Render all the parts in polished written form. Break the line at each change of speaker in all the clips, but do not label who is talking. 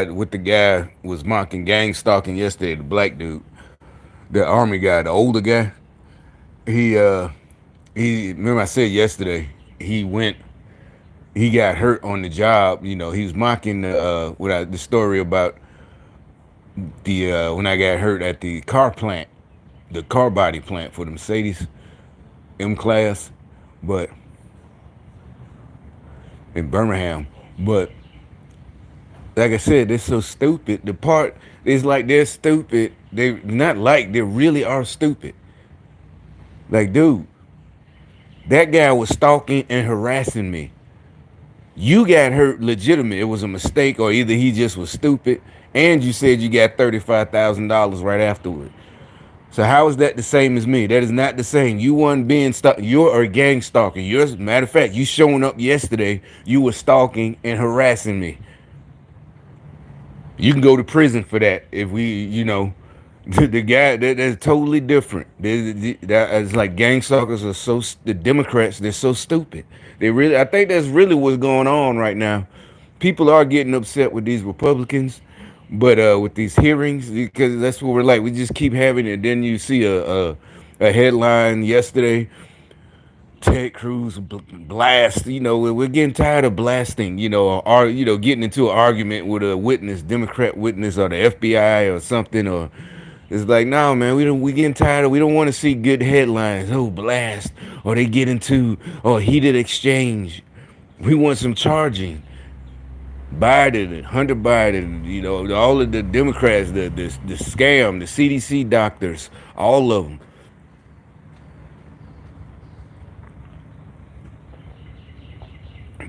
with the guy was mocking gang stalking yesterday. The black dude, the army guy, the older guy. He he remember I said yesterday he went he got hurt on the job. He was mocking the story about the when I got hurt at the car plant, the car body plant for the Mercedes M class, but in Birmingham. But like I said, they're so stupid. The part is like they're stupid. They not like they really are stupid. Like, dude, that guy was stalking and harassing me. You got hurt legitimate. It was a mistake, or either he just was stupid, and you said you got $35,000 right afterward. So how is that the same as me? That is not the same. You weren't being stalked. You're a gang stalker. You're, matter of fact, you showing up yesterday. You were stalking and harassing me. You can go to prison for that if the guy that's totally different. It's like gang stalkers are the Democrats. They're so stupid. I think that's really what's going on right now. People are getting upset with these Republicans, but with these hearings, because that's what we're like. We just keep having it. Then you see a headline yesterday. Ted Cruz blast. We're getting tired of blasting. Or getting into an argument with a witness, Democrat witness, or the FBI or something. Or it's like, no, man, we getting tired of. We don't want to see good headlines. Oh, blast, or they get into heated exchange. We want some charging. Biden, Hunter Biden, all of the Democrats, the scam, the CDC doctors, all of them.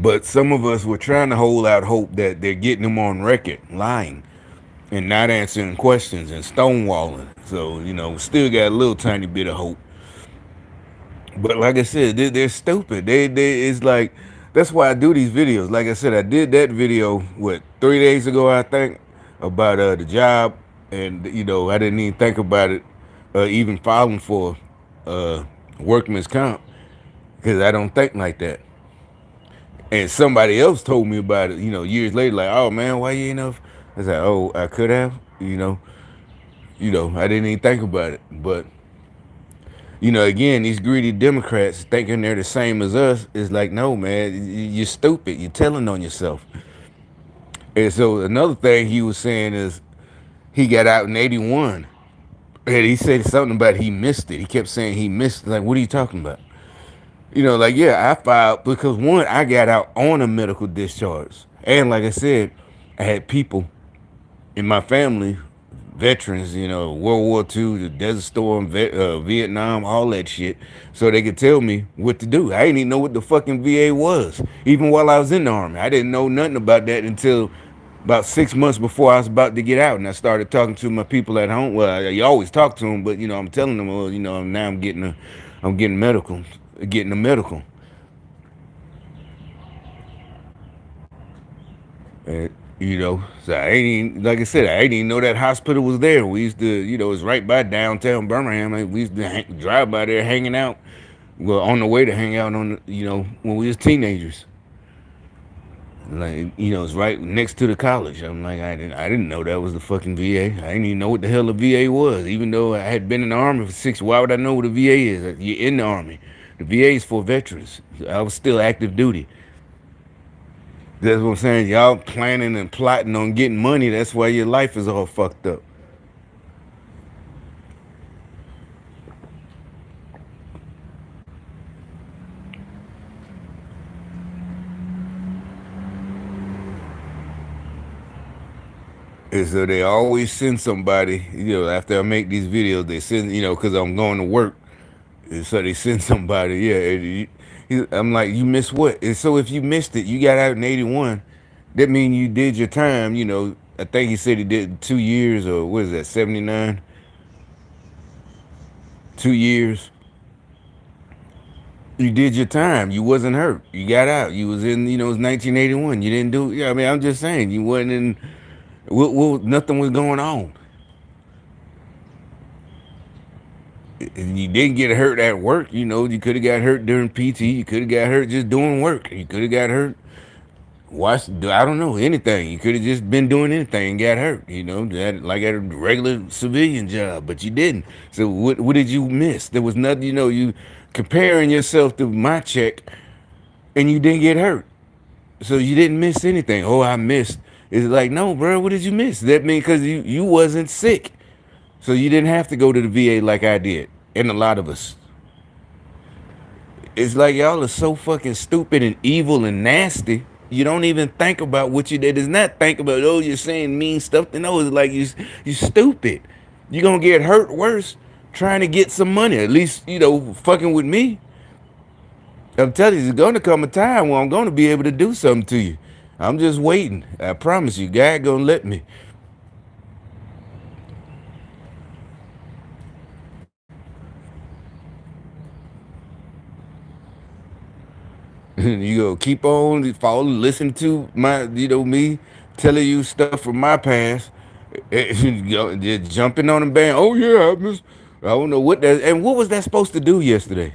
But some of us were trying to hold out hope that they're getting them on record lying and not answering questions and stonewalling. So, still got a little tiny bit of hope. But like I said, they're stupid. It's like, that's why I do these videos. Like I said, I did that video, 3 days ago, I think, about the job. And, I didn't even think about it, even filing for workman's comp, because I don't think like that. And somebody else told me about it, years later, like, oh man, why you ain't enough? I said, oh, I could have, I didn't even think about it. But, again, these greedy Democrats thinking they're the same as us is like, no, man, you're stupid. You're telling on yourself. And so another thing he was saying is he got out in 81. And he said something about he missed it. He kept saying he missed it. Like, what are you talking about? Like, yeah, I filed because one, I got out on a medical discharge. And like I said, I had people in my family, veterans, World War II, the Desert Storm, Vietnam, all that shit. So they could tell me what to do. I didn't even know what the fucking VA was. Even while I was in the Army, I didn't know nothing about that until about 6 months before I was about to get out. And I started talking to my people at home. Well, you always talk to them, but, I'm telling them, well, now I'm getting medical, getting the medical. And, so I ain't even, like I said, I didn't even know that hospital was there. We used to, it's right by downtown Birmingham. Like, we used to drive by there hanging out. Well, on the way to hang out when we was teenagers. Like, it's right next to the college. I'm like, I didn't know that was the fucking VA. I didn't even know what the hell the VA was. Even though I had been in the Army for 6, why would I know what the VA is? You're in the Army. The VA is for veterans. I was still active duty. That's what I'm saying. Y'all planning and plotting on getting money. That's why your life is all fucked up. And so they always send somebody, after I make these videos, they send, because I'm going to work. And so they send somebody, yeah. I'm like, you missed what? And so if you missed it, you got out in 81. That means you did your time, I think he said he did 2 years, or what is that, 79? 2 years. You did your time. You wasn't hurt. You got out. You was in, it was 1981. You didn't do, yeah, I mean, I'm just saying, you wasn't in, nothing was going on. You didn't get hurt at work. You could have got hurt during PT. You could have got hurt just doing work. You could have got hurt Watch, I don't know anything. You could have just been doing anything and got hurt. That like at a regular civilian job, but you didn't. So what did you miss? There was nothing. You comparing yourself to my check, and you didn't get hurt. So you didn't miss anything. Oh, I missed. It's like, no, bro. What did you miss? That mean because you wasn't sick, so you didn't have to go to the VA like I did, and a lot of us. It's like y'all are so fucking stupid and evil and nasty. You don't even think about what you did. It's not think about, oh, you're saying mean stuff. No, it's like you stupid. You're gonna get hurt worse trying to get some money. At least, fucking with me. I'm telling you, there's gonna come a time where I'm gonna be able to do something to you. I'm just waiting. I promise you, God gonna let me. You go keep on following, listen to me telling you stuff from my past. Just jumping on the band. Oh yeah, I don't know what that. And what was that supposed to do yesterday?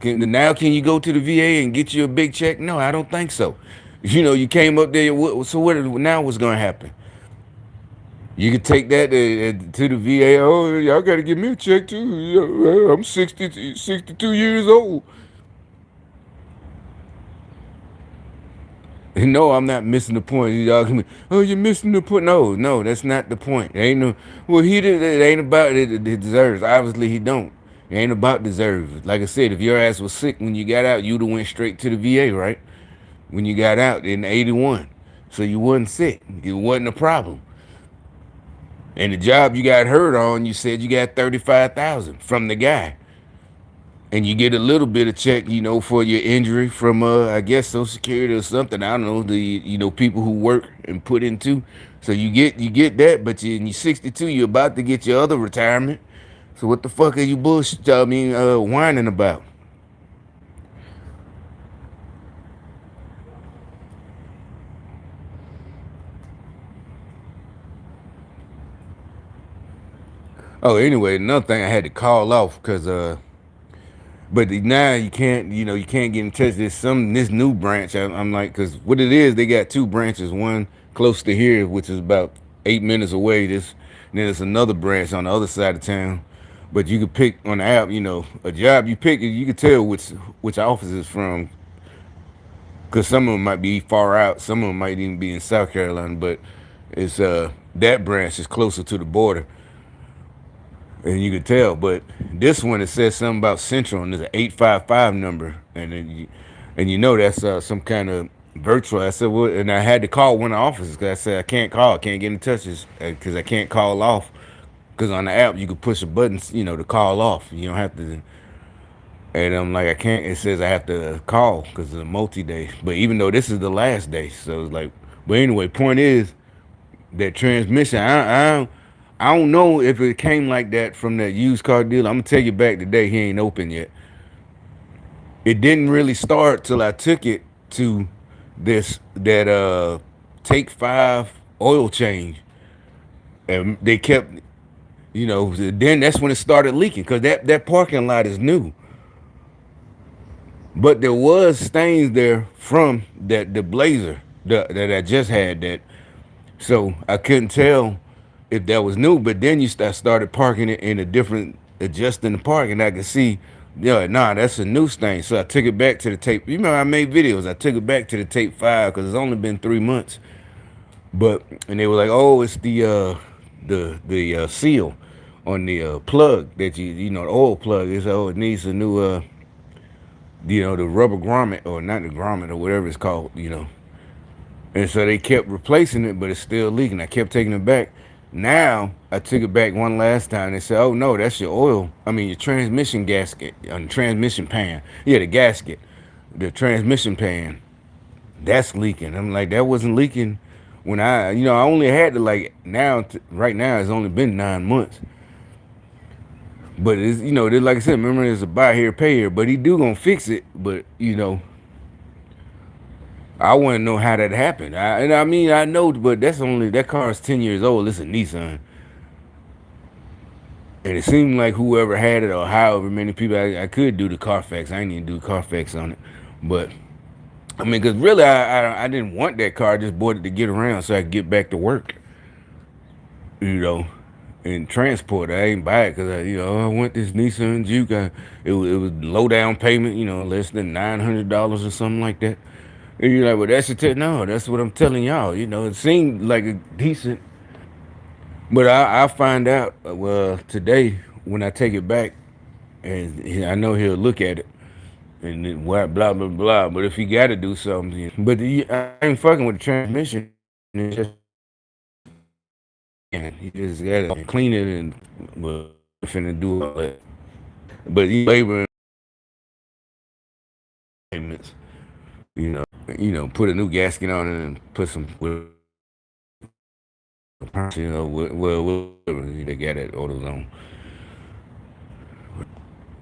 Can you go to the VA and get you a big check? No, I don't think so. You came up there. So what? Now what's gonna happen? You can take that to the VA. Oh, y'all got to give me a check too. I'm 62 years old. No, I'm not missing the point. Y'all can be, oh, you're missing the point. No, no, that's not the point. It ain't no. Well, he did. It ain't about it. It deserves. Obviously, he don't. It ain't about deserves. Like I said, if your ass was sick when you got out, you'd have went straight to the VA, right? When you got out in '81, so you wasn't sick. It wasn't a problem. And the job you got hurt on, you said you got 35,000 from the guy. And you get a little bit of check, for your injury from I guess Social Security or something. I don't know, the people who work and put into. So you get that, but you're 62, you're about to get your other retirement. So what the fuck are you bullshit? I mean, whining about? Oh, anyway, another thing I had to call off because but now you can't get in touch. There's this new branch. I'm like, because what it is, they got two branches. One close to here, which is about 8 minutes away. And then there's another branch on the other side of town. But you could pick on the app, a job you pick. You could tell which office is from, because some of them might be far out. Some of them might even be in South Carolina. But it's that branch is closer to the border, and you could tell. But this one, it says something about Central, and there's an 855 number, and that's some kind of virtual. I said, well, and I had to call one of the offices because I said I can't call, I can't get in touch because I can't call off. Because on the app you could push a button, to call off. You don't have to. And I'm like, I can't. It says I have to call because it's a multi-day. But even though this is the last day, so it's like. But anyway, point is that transmission. I don't know if it came like that from that used car dealer. I'm gonna take it back today. He ain't open yet. It didn't really start till I took it to this that take five oil change, and they kept, then that's when it started leaking because that parking lot is new, but there was stains there from the Blazer that I just had that. So I couldn't tell if that was new, but then started parking it in a different, adjusting the park, and I could see, yeah, nah, that's a new stain. So I took it back to the tape. You remember I made videos. I took it back to the tape 5 because it's only been 3 months. And they were like, oh, it's the seal on the plug that the oil plug is. Oh, it needs a new the rubber grommet, or not the grommet, or whatever it's called. And so they kept replacing it, but it's still leaking. I kept taking it back. Now I took it back one last time. They said, "Oh no, that's your oil. I mean your transmission gasket on the transmission pan. Yeah, the gasket, the transmission pan, that's leaking." I'm like, that wasn't leaking when I only had to right now it's only been 9 months. But like I said, remember there's a buy here, pay here. But he do gonna fix it. But I want to know how that happened. I mean, I know, but that car is 10 years old. It's a Nissan, and it seemed like whoever had it, or however many people, I could do the Carfax. I ain't even do Carfax on it, but I mean, because really, I didn't want that car. I just bought it to get around so I could get back to work, you know, and transport. I ain't buy it because I want this Nissan Juke. It was low down payment, less than $900 or something like that. And you're like, well, that's no, that's what I'm telling y'all. It seemed like a decent, but I find out today when I take it back, and I know he'll look at it and then what blah blah blah. But if he got to do something, but I ain't fucking with the transmission. It's just and you just gotta clean it and well, finna do all that. But labor payments, you know, put a new gasket on it and put some, whatever they got at AutoZone.